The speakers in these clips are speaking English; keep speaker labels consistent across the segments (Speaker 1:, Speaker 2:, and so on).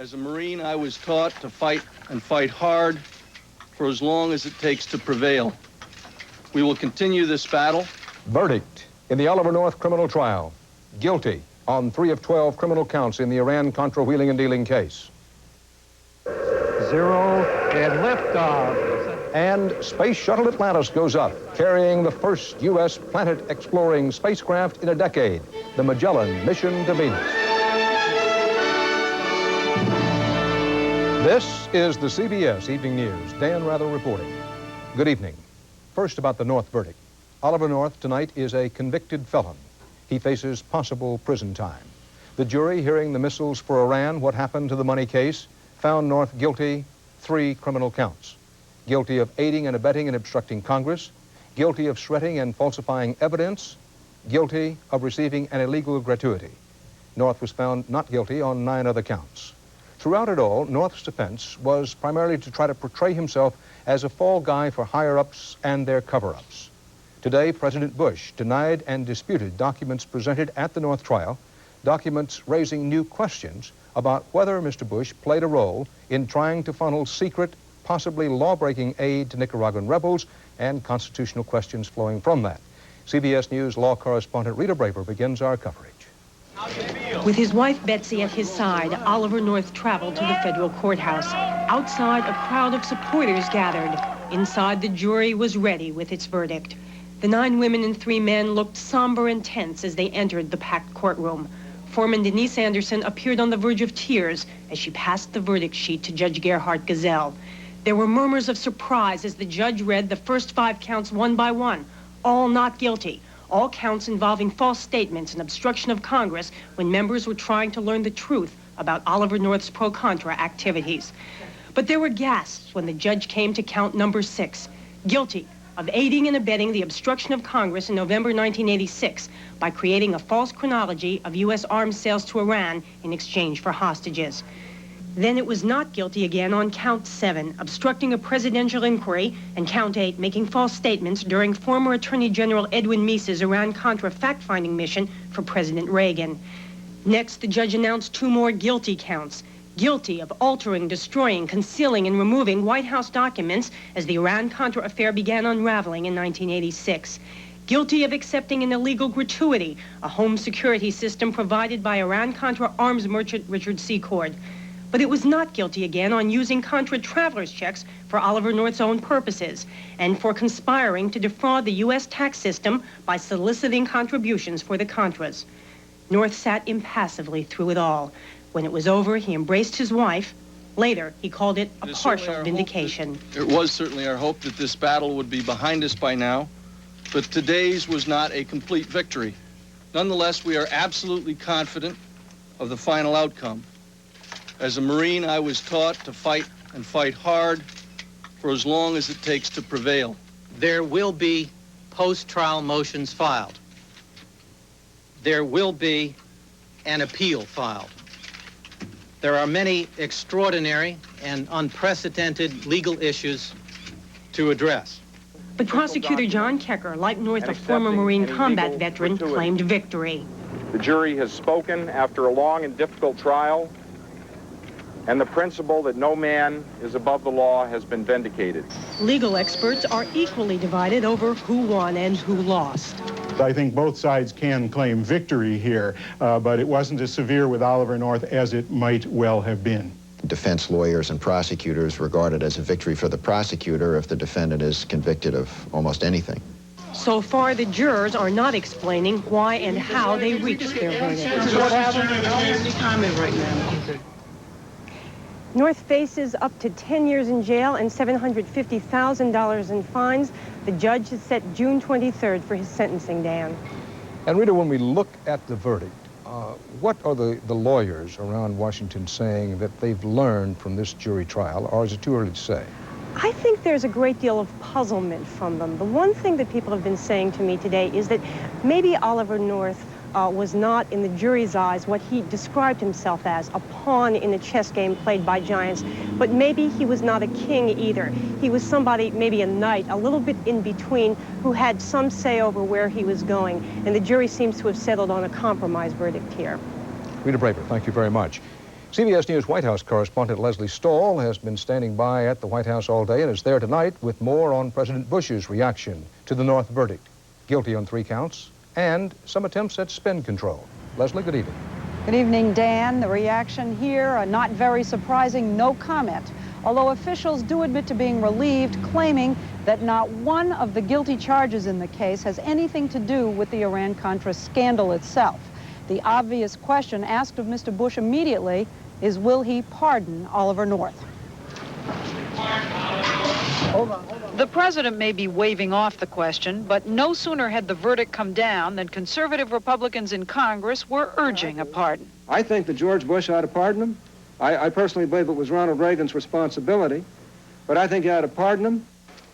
Speaker 1: As a Marine, I was taught to fight and fight hard for as long as it takes to prevail. We will continue this battle.
Speaker 2: Verdict in the Oliver North criminal trial. Guilty on 3 of 12 criminal counts in the Iran-Contra wheeling and dealing case.
Speaker 3: 0 and liftoff.
Speaker 2: And Space Shuttle Atlantis goes up, carrying the first U.S. planet-exploring spacecraft in a decade, the Magellan mission to Venus. This is the CBS Evening News. Dan Rather reporting. Good evening. First about the North verdict. Oliver North tonight is a convicted felon. He faces possible prison time. The jury, hearing the missiles for Iran, what happened to the money case, found North guilty 3 criminal counts. Guilty of aiding and abetting and obstructing Congress, guilty of shredding and falsifying evidence, guilty of receiving an illegal gratuity. North was found not guilty on 9 other counts. Throughout it all, North's defense was primarily to try to portray himself as a fall guy for higher-ups and their cover-ups. Today, President Bush denied and disputed documents presented at the North trial, documents raising new questions about whether Mr. Bush played a role in trying to funnel secret, possibly law-breaking aid to Nicaraguan rebels and constitutional questions flowing from that. CBS News law correspondent Rita Braver begins our coverage.
Speaker 4: With his wife Betsy at his side, Oliver North traveled to the federal courthouse. Outside, a crowd of supporters gathered. Inside, the jury was ready with its verdict. The 9 women and 3 men looked somber and tense as they entered the packed courtroom. Foreman Denise Anderson appeared on the verge of tears as she passed the verdict sheet to Judge Gerhard Gazelle. There were murmurs of surprise as the judge read the first 5 counts one by one, all not guilty. All counts involving false statements and obstruction of Congress when members were trying to learn the truth about Oliver North's pro-Contra activities. But there were gasps when the judge came to count number 6, guilty of aiding and abetting the obstruction of Congress in November 1986 by creating a false chronology of U.S. arms sales to Iran in exchange for hostages. Then it was not guilty again on count 7, obstructing a presidential inquiry, and count 8, making false statements during former Attorney General Edwin Meese's Iran-Contra fact-finding mission for President Reagan. Next, the judge announced 2 more guilty counts. Guilty of altering, destroying, concealing, and removing White House documents as the Iran-Contra affair began unraveling in 1986. Guilty of accepting an illegal gratuity, a home security system provided by Iran-Contra arms merchant Richard Secord. But it was not guilty again on using Contra traveler's checks for Oliver North's own purposes and for conspiring to defraud the U.S. tax system by soliciting contributions for the Contras. North sat impassively through it all. When it was over, he embraced his wife. Later, he called it a partial vindication.
Speaker 1: It was certainly our hope that this battle would be behind us by now, but today's was not a complete victory. Nonetheless, we are absolutely confident of the final outcome. As a Marine, I was taught to fight and fight hard for as long as it takes to prevail.
Speaker 5: There will be post-trial motions filed. There will be an appeal filed. There are many extraordinary and unprecedented legal issues to address.
Speaker 4: But prosecutor John Kecker, like North, a former Marine combat veteran, claimed victory.
Speaker 6: The jury has spoken after a long and difficult trial, and the principle that no man is above the law has been vindicated.
Speaker 4: Legal experts are equally divided over who won and who lost.
Speaker 7: I think both sides can claim victory here, but it wasn't as severe with Oliver North as it might well have been.
Speaker 8: Defense lawyers and prosecutors regard it as a victory for the prosecutor if the defendant is convicted of almost anything.
Speaker 4: So far, the jurors are not explaining why and how they reached their verdict. North faces up to 10 years in jail and $750,000 in fines. The judge has set June 23rd for his sentencing, Dan.
Speaker 2: And Rita, when we look at the verdict, what are the lawyers around Washington saying that they've learned from this jury trial, or is it too early to say?
Speaker 4: I think there's a great deal of puzzlement from them. The one thing that people have been saying to me today is that maybe Oliver North was not, in the jury's eyes, what he described himself as, a pawn in a chess game played by giants, but maybe he was not a king either. He was somebody, maybe a knight, a little bit in between, who had some say over where he was going, and the jury seems to have settled on a compromise verdict here.
Speaker 2: Rita Braver, thank you very much. CBS News White House correspondent Leslie Stahl has been standing by at the White House all day and is there tonight with more on President Bush's reaction to the North verdict. Guilty on 3 counts and some attempts at spin control. Leslie, good evening.
Speaker 9: Good evening, Dan. The reaction here, not very surprising, no comment. Although officials do admit to being relieved, claiming that not one of the guilty charges in the case has anything to do with the Iran-Contra scandal itself. The obvious question asked of Mr. Bush immediately is, will he pardon Oliver North? The president may be waving off the question, but no sooner had the verdict come down than conservative Republicans in Congress were urging a pardon.
Speaker 10: I think that George Bush ought to pardon him. I personally believe it was Ronald Reagan's responsibility, but I think he ought to pardon him.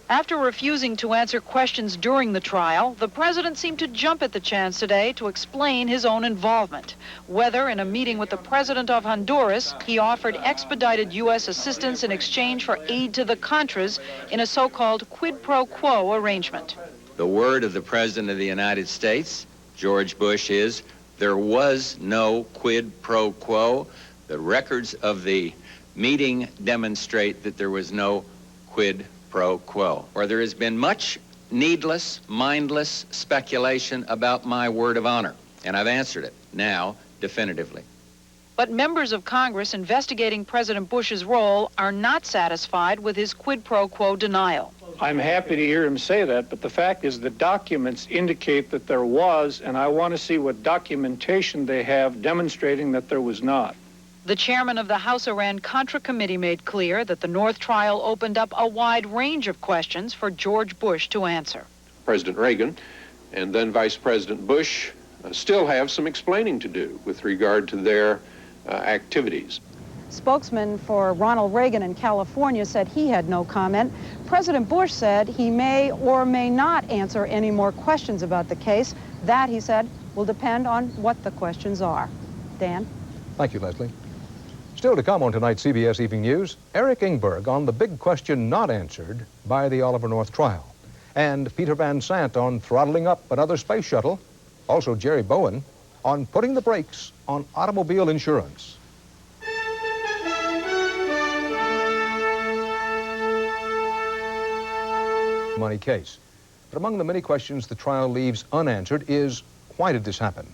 Speaker 9: After refusing to answer questions during the trial, the president seemed to jump at the chance today to explain his own involvement. Whether in a meeting with the president of Honduras, he offered expedited U.S. assistance in exchange for aid to the Contras in a so-called quid pro quo arrangement.
Speaker 11: The word of the President of the United States, George Bush, is there was no quid pro quo. The records of the meeting demonstrate that there was no quid pro quo, or there has been much needless, mindless speculation about my word of honor, and I've answered it now definitively.
Speaker 9: But members of Congress investigating President Bush's role are not satisfied with his quid pro quo denial.
Speaker 3: I'm happy to hear him say that, but the fact is the documents indicate that there was, and I want to see what documentation they have demonstrating that there was not.
Speaker 9: The chairman of the House Iran-Contra Committee made clear that the North trial opened up a wide range of questions for George Bush to answer.
Speaker 12: President Reagan and then Vice President Bush still have some explaining to do with regard to their activities.
Speaker 9: Spokesman for Ronald Reagan in California said he had no comment. President Bush said he may or may not answer any more questions about the case. That, he said, will depend on what the questions are. Dan?
Speaker 2: Thank you, Leslie. Still to come on tonight's CBS Evening News, Eric Ingberg on the big question not answered by the Oliver North trial. And Peter Van Sant on throttling up another space shuttle. Also Jerry Bowen on putting the brakes on automobile insurance. Money case. But among the many questions the trial leaves unanswered is, why did this happen?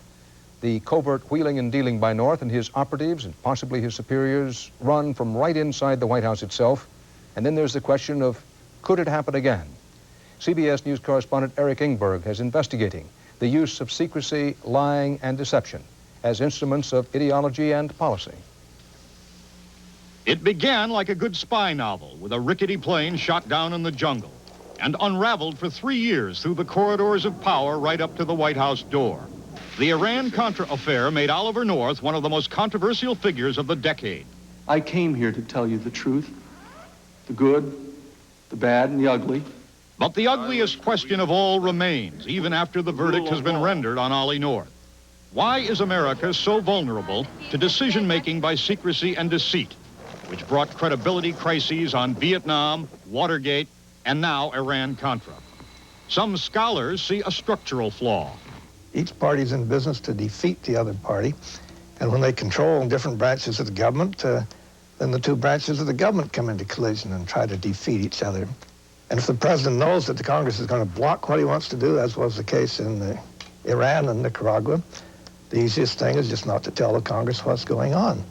Speaker 2: The covert wheeling and dealing by North and his operatives and possibly his superiors run from right inside the White House itself. And then there's the question of, could it happen again? CBS News correspondent Eric Ingberg is investigating the use of secrecy, lying, and deception as instruments of ideology and policy.
Speaker 13: It began like a good spy novel with a rickety plane shot down in the jungle and unraveled for 3 years through the corridors of power right up to the White House door. The Iran-Contra affair made Oliver North one of the most controversial figures of the decade.
Speaker 1: I came here to tell you the truth, the good, the bad, and the ugly.
Speaker 13: But the ugliest question of all remains, even after the verdict has been rendered on Ollie North. Why is America so vulnerable to decision-making by secrecy and deceit, which brought credibility crises on Vietnam, Watergate, and now Iran-Contra? Some scholars see a structural flaw.
Speaker 14: Each party's in business to defeat the other party, and when they control different branches of the government, then the two branches of the government come into collision and try to defeat each other. And if the president knows that the Congress is going to block what he wants to do, as was the case in Iran and Nicaragua, the easiest thing is just not to tell the Congress what's going on.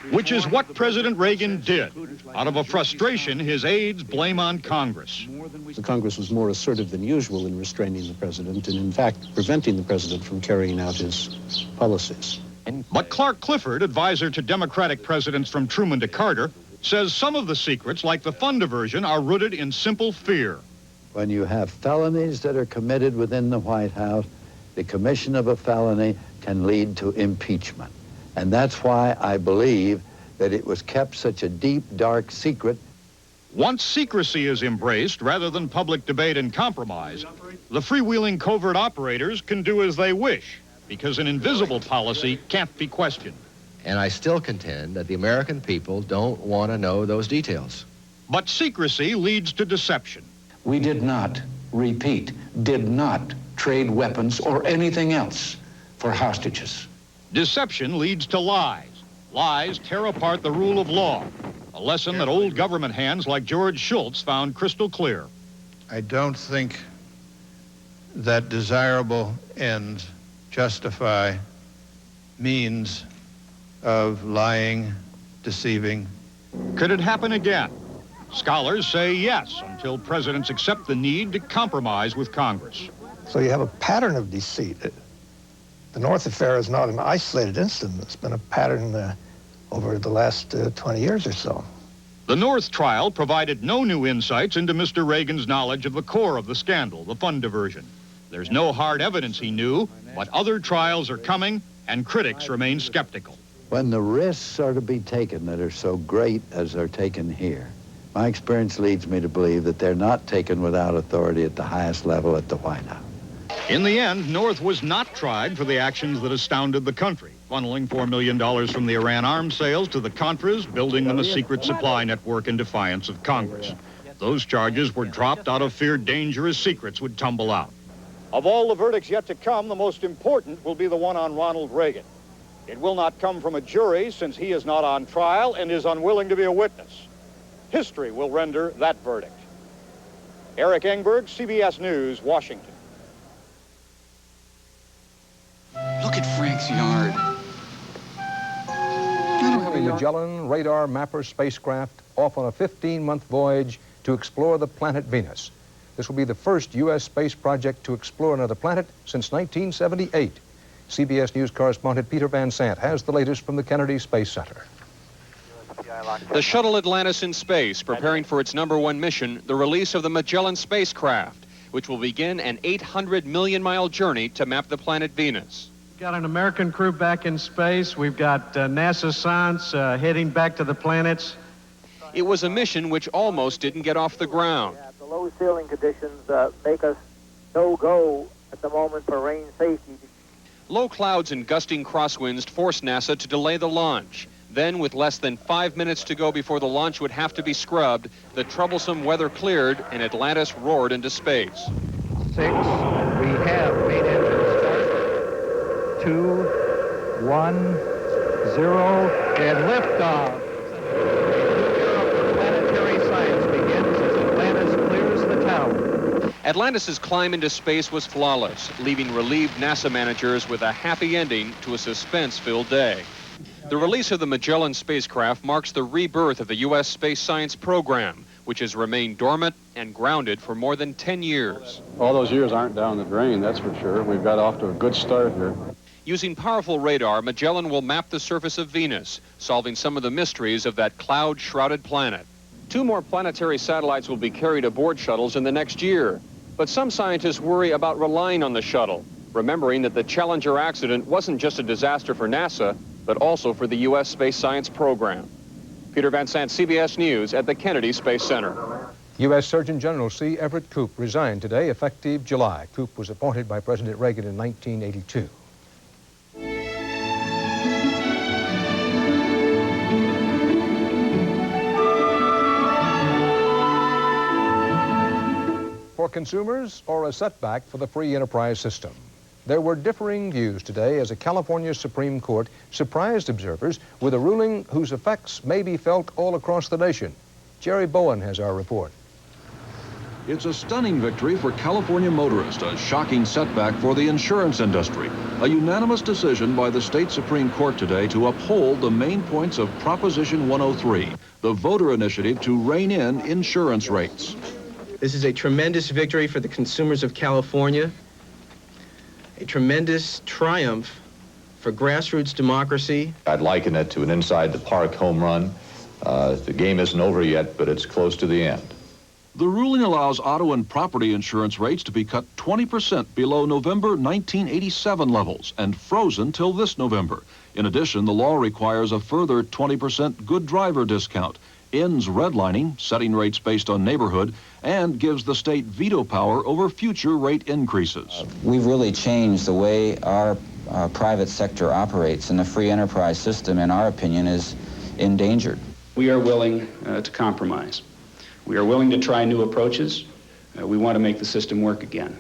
Speaker 13: Which is what President Reagan did. Out of a frustration, his aides blame on Congress.
Speaker 15: The Congress was more assertive than usual in restraining the president and, in fact, preventing the president from carrying out his policies.
Speaker 13: But Clark Clifford, advisor to Democratic presidents from Truman to Carter, says some of the secrets, like the fund diversion, are rooted in simple fear.
Speaker 16: When you have felonies that are committed within the White House, the commission of a felony can lead to impeachment. And that's why I believe that it was kept such a deep, dark secret.
Speaker 13: Once secrecy is embraced, rather than public debate and compromise, the freewheeling covert operators can do as they wish, because an invisible policy can't be questioned.
Speaker 17: And I still contend that the American people don't want to know those details.
Speaker 13: But secrecy leads to deception.
Speaker 18: We did not, repeat, did not trade weapons or anything else for hostages.
Speaker 13: Deception leads to lies. Lies tear apart the rule of law, a lesson that old government hands like George Shultz found crystal clear.
Speaker 19: I don't think that desirable ends justify means of lying, deceiving.
Speaker 13: Could it happen again? Scholars say yes, until presidents accept the need to compromise with Congress.
Speaker 14: So you have a pattern of deceit. The North affair is not an isolated incident. It's been a pattern over the last 20 years or so.
Speaker 13: The North trial provided no new insights into Mr. Reagan's knowledge of the core of the scandal, the fund diversion. There's no hard evidence he knew, but other trials are coming, and critics remain skeptical.
Speaker 16: When the risks are to be taken that are so great as are taken here, my experience leads me to believe that they're not taken without authority at the highest level at the White House.
Speaker 13: In the end, North was not tried for the actions that astounded the country, funneling $4 million from the Iran arms sales to the Contras, building them a secret supply network in defiance of Congress. Those charges were dropped out of fear dangerous secrets would tumble out.
Speaker 20: Of all the verdicts yet to come, the most important will be the one on Ronald Reagan. It will not come from a jury, since he is not on trial and is unwilling to be a witness. History will render that verdict. Eric Engberg, CBS News, Washington.
Speaker 21: Look at Frank's yard.
Speaker 2: The Magellan radar mapper spacecraft off on a 15-month voyage to explore the planet Venus. This will be the first U.S. space project to explore another planet since 1978. CBS News correspondent Peter Van Sant has the latest from the Kennedy Space Center.
Speaker 22: The Shuttle Atlantis in space, preparing for its #1 mission, the release of the Magellan spacecraft, which will begin an 800 million-mile journey to map the planet Venus.
Speaker 23: We've got an American crew back in space. We've got NASA science heading back to the planets.
Speaker 22: It was a mission which almost didn't get off the ground.
Speaker 24: The low ceiling conditions make us no-go at the moment for rain safety.
Speaker 22: Low clouds and gusting crosswinds forced NASA to delay the launch. Then, with less than 5 minutes to go before the launch would have to be scrubbed, the troublesome weather cleared and Atlantis roared into space.
Speaker 23: 6, we have main engine start. 2, 1, 0, and liftoff. Planetary science begins as Atlantis clears the tower.
Speaker 22: Atlantis' climb into space was flawless, leaving relieved NASA managers with a happy ending to a suspense-filled day. The release of the Magellan spacecraft marks the rebirth of the U.S. space science program, which has remained dormant and grounded for more than 10 years.
Speaker 25: All those years aren't down the drain, that's for sure. We've got off to a good start here.
Speaker 22: Using powerful radar, Magellan will map the surface of Venus, solving some of the mysteries of that cloud-shrouded planet. 2 more planetary satellites will be carried aboard shuttles in the next year. But some scientists worry about relying on the shuttle, remembering that the Challenger accident wasn't just a disaster for NASA, but also for the U.S. space science program. Peter Van Sant, CBS News at the Kennedy Space Center.
Speaker 2: U.S. Surgeon General C. Everett Koop resigned today, effective July. Koop was appointed by President Reagan in 1982. For consumers or a setback for the free enterprise system? There were differing views today as a California Supreme Court surprised observers with a ruling whose effects may be felt all across the nation. Jerry Bowen has our report.
Speaker 26: It's a stunning victory for California motorists, a shocking setback for the insurance industry. A unanimous decision by the state Supreme Court today to uphold the main points of Proposition 103, the voter initiative to rein in insurance rates.
Speaker 27: This is a tremendous victory for the consumers of California, a tremendous triumph for grassroots democracy.
Speaker 28: I'd liken it to an inside-the-park home run. The game isn't over yet, but it's close to the end.
Speaker 26: The ruling allows auto and property insurance rates to be cut 20% below November 1987 levels and frozen till this November. In addition, the law requires a further 20% good driver discount, ends redlining, setting rates based on neighborhood, and gives the state veto power over future rate increases.
Speaker 29: We've really changed the way our private sector operates, and the free enterprise system, in our opinion, is endangered.
Speaker 30: We are willing to compromise. We are willing to try new approaches. We want to make the system work again.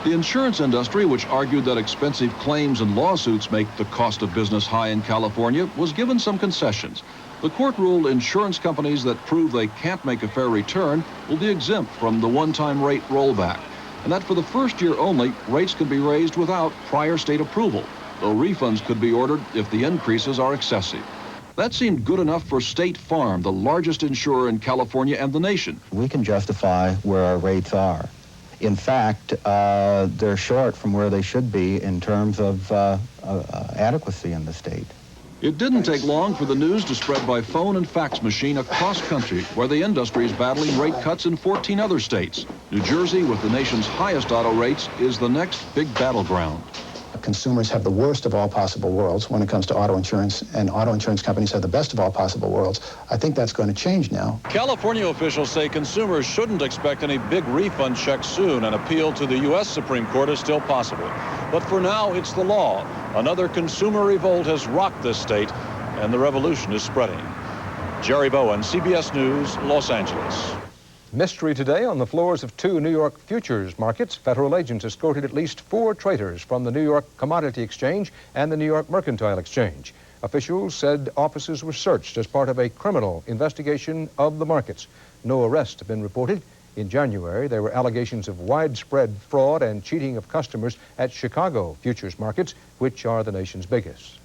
Speaker 26: The insurance industry, which argued that expensive claims and lawsuits make the cost of business high in California, was given some concessions. The court ruled insurance companies that prove they can't make a fair return will be exempt from the one-time rate rollback, and that for the first year only, rates can be raised without prior state approval, though refunds could be ordered if the increases are excessive. That seemed good enough for State Farm, the largest insurer in California and the nation.
Speaker 3: We can justify where our rates are. In fact, they're short from where they should be in terms of adequacy in the state.
Speaker 26: It didn't take long for the news to spread by phone and fax machine across country, where the industry is battling rate cuts in 14 other states. New Jersey, with the nation's highest auto rates, is the next big battleground.
Speaker 3: Consumers have the worst of all possible worlds when it comes to auto insurance, and auto insurance companies have the best of all possible worlds. I think that's going to change now.
Speaker 26: California officials say consumers shouldn't expect any big refund checks soon. An appeal to the U.S. Supreme Court is still possible. But for now, it's the law. Another consumer revolt has rocked this state, and the revolution is spreading. Jerry Bowen, CBS News, Los Angeles.
Speaker 2: Mystery today on the floors of 2 New York futures markets. Federal agents escorted at least 4 traders from the New York Commodity Exchange and the New York Mercantile Exchange. Officials said offices were searched as part of a criminal investigation of the markets. No arrests have been reported. In January, there were allegations of widespread fraud and cheating of customers at Chicago futures markets, which are the nation's biggest.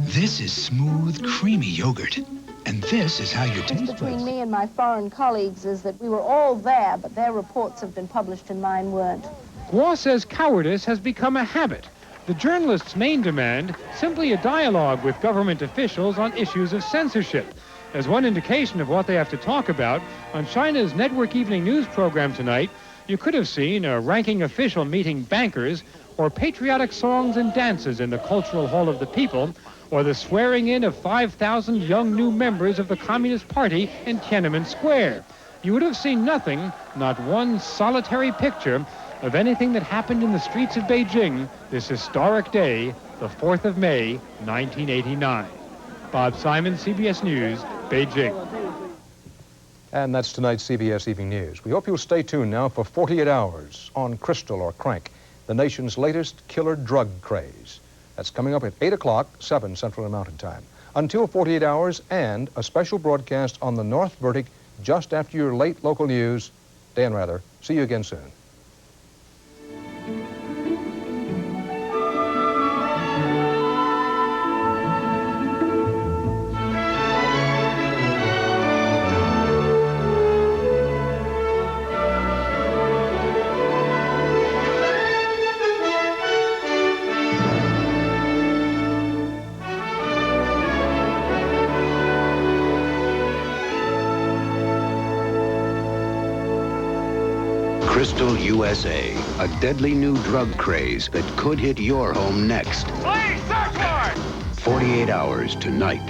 Speaker 4: This is smooth, creamy yogurt. And this is how your taste
Speaker 5: between
Speaker 4: buds.
Speaker 5: me and my foreign colleagues is that we were all there, but their reports have been published and mine weren't.
Speaker 6: Guo says cowardice has become a habit. The journalists' main demand, simply a dialogue with government officials on issues of censorship. As one indication of what they have to talk about, on China's network evening news program tonight, you could have seen a ranking official meeting bankers, or patriotic songs and dances in the Cultural Hall of the People, or the swearing in of 5,000 young new members of the Communist Party in Tiananmen Square. You would have seen nothing, not one solitary picture, of anything that happened in the streets of Beijing this historic day, the 4th of May, 1989. Bob Simon, CBS News, Beijing.
Speaker 2: And that's tonight's CBS Evening News. We hope you'll stay tuned now for 48 hours on Crystal or Crank, the nation's latest killer drug craze. That's coming up at 8 o'clock, 7 Central and Mountain Time. Until 48 hours, and a special broadcast on the North Verdict just after your late local news. Dan Rather, see you again soon.
Speaker 7: Crystal USA, a deadly new drug craze that could hit your home next.
Speaker 8: Please, search warrant!
Speaker 7: 48 hours tonight.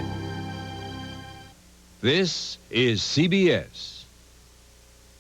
Speaker 9: This is CBS.